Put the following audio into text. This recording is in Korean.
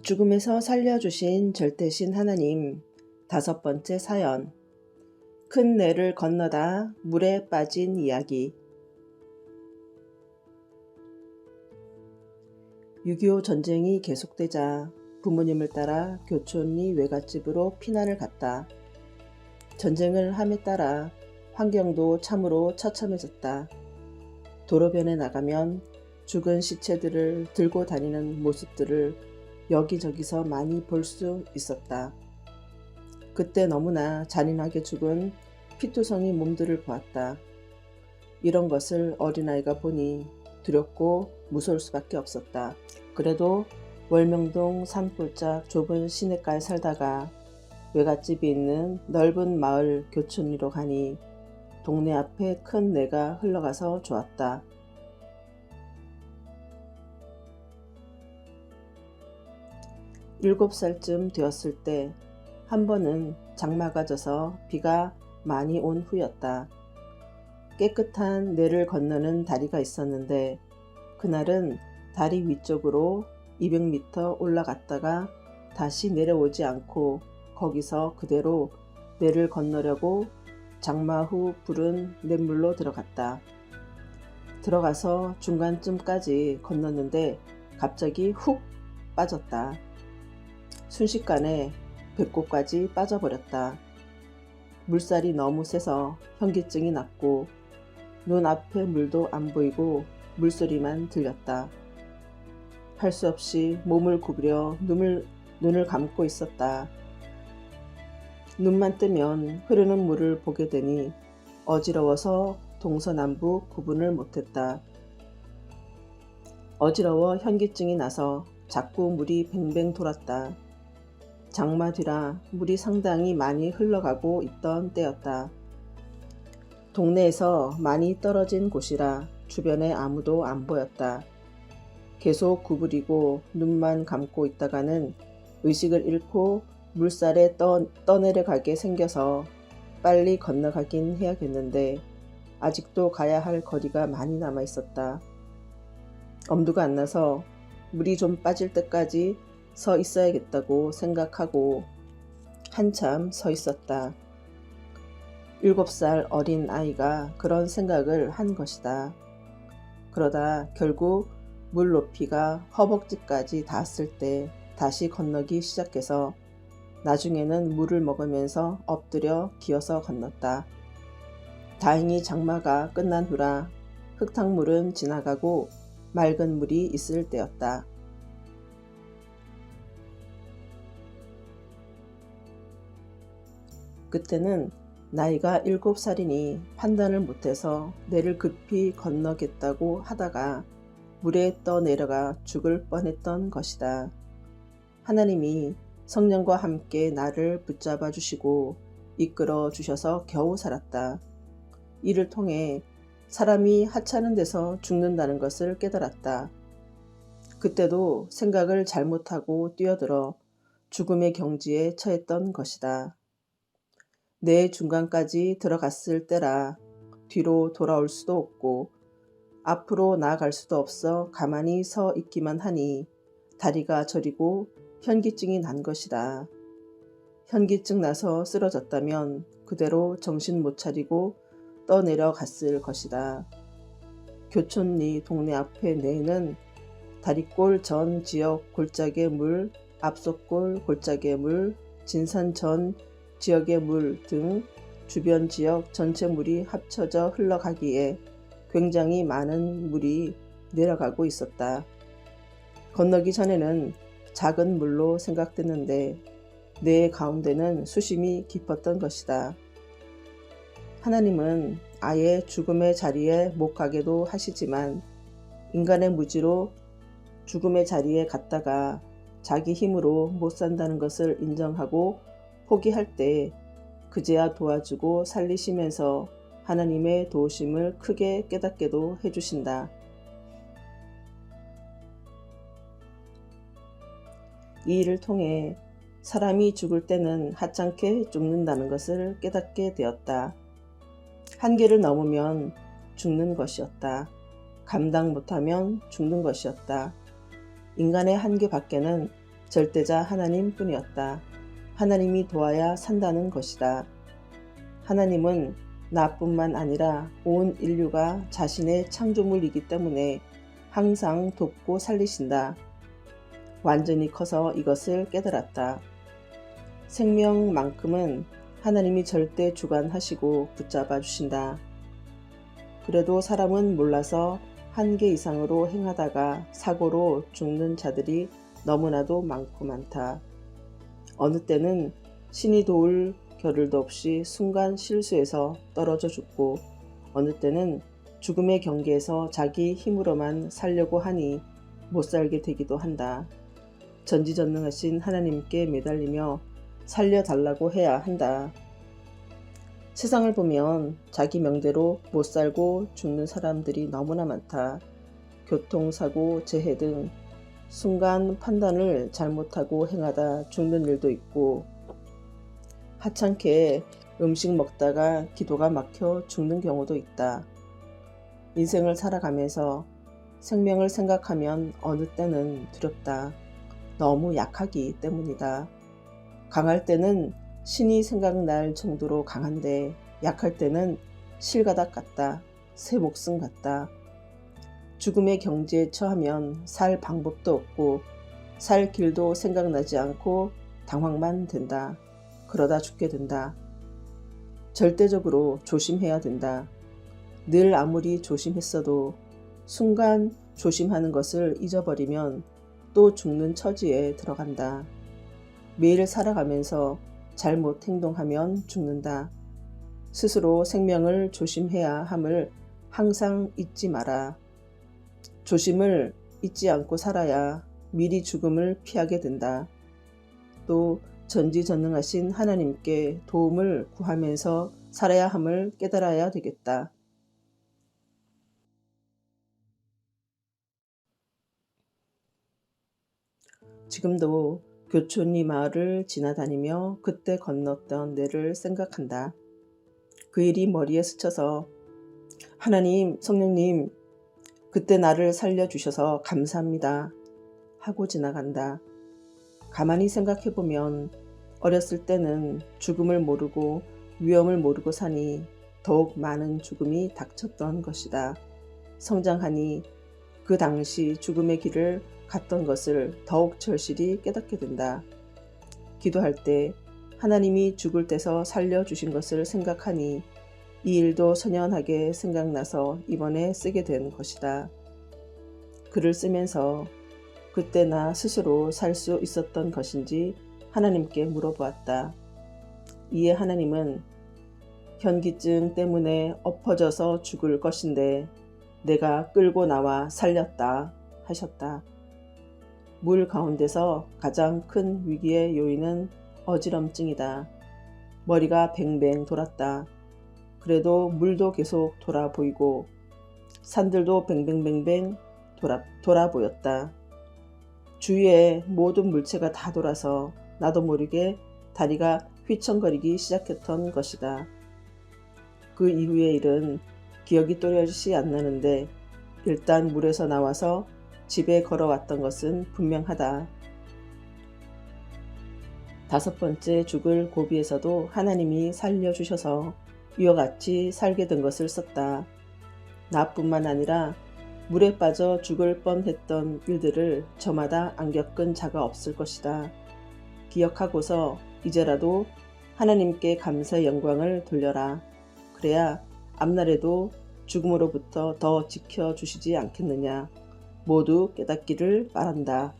죽음에서 살려주신 절대신 하나님. 5번째 사연. 큰 내를 건너다 물에 빠진 이야기. 6.25 전쟁이 계속되자 부모님을 따라 교촌리 외갓집으로 피난을 갔다. 전쟁을 함에 따라 환경도 참으로 처참해졌다. 도로변에 나가면 죽은 시체들을 들고 다니는 모습들을 여기저기서 많이 볼 수 있었다. 그때 너무나 잔인하게 죽은 피투성이 몸들을 보았다. 이런 것을 어린아이가 보니 두렵고 무서울 수밖에 없었다. 그래도 월명동 산골짜 좁은 시냇가에 살다가 외갓집이 있는 넓은 마을 교촌리로 가니 동네 앞에 큰 내가 흘러가서 좋았다. 7살쯤 되었을 때 한 번은 장마가 져서 비가 많이 온 후였다. 깨끗한 내를 건너는 다리가 있었는데 그날은 다리 위쪽으로 200m 올라갔다가 다시 내려오지 않고 거기서 그대로 내를 건너려고 장마 후 부른 냇물로 들어갔다. 들어가서 중간쯤까지 건넜는데 갑자기 훅 빠졌다. 순식간에 배꼽까지 빠져버렸다. 물살이 너무 세서 현기증이 났고 눈앞에 물도 안 보이고 물소리만 들렸다. 할 수 없이 몸을 구부려 눈을 감고 있었다. 눈만 뜨면 흐르는 물을 보게 되니 어지러워서 동서남북 구분을 못했다. 어지러워 현기증이 나서 자꾸 물이 뱅뱅 돌았다. 장마 뒤라 물이 상당히 많이 흘러가고 있던 때였다. 동네에서 많이 떨어진 곳이라 주변에 아무도 안 보였다. 계속 구부리고 눈만 감고 있다가는 의식을 잃고 물살에 떠내려가게 생겨서 빨리 건너가긴 해야겠는데 아직도 가야 할 거리가 많이 남아 있었다. 엄두가 안 나서 물이 좀 빠질 때까지 서 있어야겠다고 생각하고 한참 서 있었다. 7살 어린 아이가 그런 생각을 한 것이다. 그러다 결국 물 높이가 허벅지까지 닿았을 때 다시 건너기 시작해서 나중에는 물을 먹으면서 엎드려 기어서 건넜다. 다행히 장마가 끝난 후라 흙탕물은 지나가고 맑은 물이 있을 때였다. 그때는 나이가 7살이니 판단을 못해서 내를 급히 건너겠다고 하다가 물에 떠내려가 죽을 뻔했던 것이다. 하나님이 성령과 함께 나를 붙잡아 주시고 이끌어 주셔서 겨우 살았다. 이를 통해 사람이 하찮은 데서 죽는다는 것을 깨달았다. 그때도 생각을 잘못하고 뛰어들어 죽음의 경지에 처했던 것이다. 내 중간까지 들어갔을 때라 뒤로 돌아올 수도 없고 앞으로 나아갈 수도 없어 가만히 서 있기만 하니 다리가 저리고 현기증이 난 것이다. 현기증 나서 쓰러졌다면 그대로 정신 못 차리고 떠내려갔을 것이다. 교촌리 동네 앞에 내에는 다리골 전 지역 골짜기의 물, 앞속골 골짜기의 물, 진산 전 지역의 물 등 주변 지역 전체 물이 합쳐져 흘러가기에 굉장히 많은 물이 내려가고 있었다. 건너기 전에는 작은 물로 생각됐는데 내 가운데는 수심이 깊었던 것이다. 하나님은 아예 죽음의 자리에 못 가게도 하시지만 인간의 무지로 죽음의 자리에 갔다가 자기 힘으로 못 산다는 것을 인정하고 포기할 때 그제야 도와주고 살리시면서 하나님의 도우심을 크게 깨닫게도 해주신다. 이 일을 통해 사람이 죽을 때는 하찮게 죽는다는 것을 깨닫게 되었다. 한계를 넘으면 죽는 것이었다. 감당 못하면 죽는 것이었다. 인간의 한계 밖에는 절대자 하나님 뿐이었다. 하나님이 도와야 산다는 것이다. 하나님은 나뿐만 아니라 온 인류가 자신의 창조물이기 때문에 항상 돕고 살리신다. 완전히 커서 이것을 깨달았다. 생명만큼은 하나님이 절대 주관하시고 붙잡아 주신다. 그래도 사람은 몰라서 한계 이상으로 행하다가 사고로 죽는 자들이 너무나도 많고 많다. 어느 때는 신이 도울 겨를도 없이 순간 실수해서 떨어져 죽고, 어느 때는 죽음의 경계에서 자기 힘으로만 살려고 하니 못 살게 되기도 한다. 전지전능하신 하나님께 매달리며 살려달라고 해야 한다. 세상을 보면 자기 명대로 못 살고 죽는 사람들이 너무나 많다. 교통사고, 재해 등 순간 판단을 잘못하고 행하다 죽는 일도 있고, 하찮게 음식 먹다가 기도가 막혀 죽는 경우도 있다. 인생을 살아가면서 생명을 생각하면 어느 때는 두렵다. 너무 약하기 때문이다. 강할 때는 신이 생각날 정도로 강한데, 약할 때는 실가닥 같다. 새 목숨 같다. 죽음의 경지에 처하면 살 방법도 없고 살 길도 생각나지 않고 당황만 된다. 그러다 죽게 된다. 절대적으로 조심해야 된다. 늘 아무리 조심했어도 순간 조심하는 것을 잊어버리면 또 죽는 처지에 들어간다. 매일 살아가면서 잘못 행동하면 죽는다. 스스로 생명을 조심해야 함을 항상 잊지 마라. 조심을 잊지 않고 살아야 미리 죽음을 피하게 된다. 또 전지전능하신 하나님께 도움을 구하면서 살아야 함을 깨달아야 되겠다. 지금도 교촌리 마을을 지나다니며 그때 건넜던 내를 생각한다. 그 일이 머리에 스쳐서 하나님, 성령님, 그때 나를 살려주셔서 감사합니다 하고 지나간다. 가만히 생각해보면 어렸을 때는 죽음을 모르고 위험을 모르고 사니 더욱 많은 죽음이 닥쳤던 것이다. 성장하니 그 당시 죽음의 길을 갔던 것을 더욱 절실히 깨닫게 된다. 기도할 때 하나님이 죽을 때서 살려주신 것을 생각하니 이 일도 선연하게 생각나서 이번에 쓰게 된 것이다. 글을 쓰면서 그때 나 스스로 살 수 있었던 것인지 하나님께 물어보았다. 이에 하나님은 현기증 때문에 엎어져서 죽을 것인데 내가 끌고 나와 살렸다 하셨다. 물 가운데서 가장 큰 위기의 요인은 어지럼증이다. 머리가 뱅뱅 돌았다. 그래도 물도 계속 돌아 보이고 산들도 뱅뱅뱅뱅 돌아 보였다. 주위에 모든 물체가 다 돌아서 나도 모르게 다리가 휘청거리기 시작했던 것이다. 그 이후의 일은 기억이 또렷이 안 나는데 일단 물에서 나와서 집에 걸어왔던 것은 분명하다. 5번째 죽을 고비에서도 하나님이 살려주셔서 이와 같이 살게 된 것을 썼다. 나뿐만 아니라 물에 빠져 죽을 뻔했던 일들을 저마다 안 겪은 자가 없을 것이다. 기억하고서 이제라도 하나님께 감사의 영광을 돌려라. 그래야 앞날에도 죽음으로부터 더 지켜주시지 않겠느냐. 모두 깨닫기를 바란다.